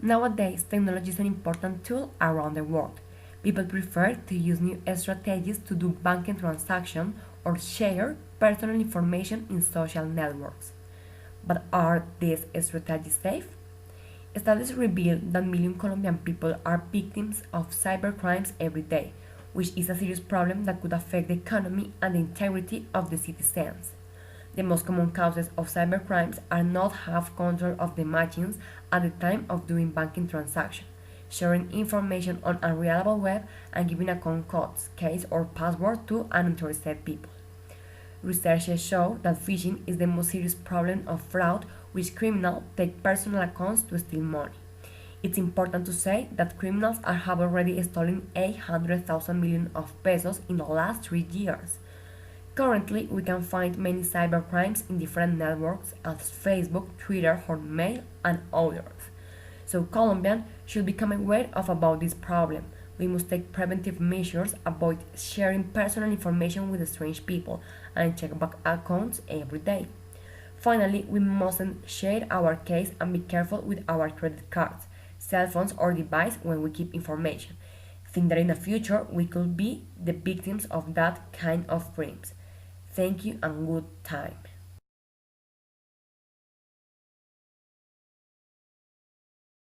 Nowadays, technology is an important tool around the world. People prefer to use new strategies to do banking transactions or share personal information in social networks. But are these strategies safe? Studies reveal that million Colombian people are victims of cybercrimes every day, which is a serious problem that could affect the economy and the integrity of the citizens. The most common causes of cybercrimes are not have control of the machines at the time of doing banking transactions, sharing information on unreliable web, and giving account codes, case, or password to uninterested people. Researchers show that phishing is the most serious problem of fraud, which criminals take personal accounts to steal money. It's important to say that criminals have already stolen 800,000 million of pesos in the last 3 years. Currently, we can find many cybercrimes in different networks as Facebook, Twitter, Hotmail, and others. So Colombians should become aware of about this problem. We must take preventive measures, avoid sharing personal information with strange people, and check back accounts every day. Finally, we mustn't share our case and be careful with our credit cards, cell phones, or device when we keep information. Think that in the future we could be the victims of that kind of crimes. Thank you and good time.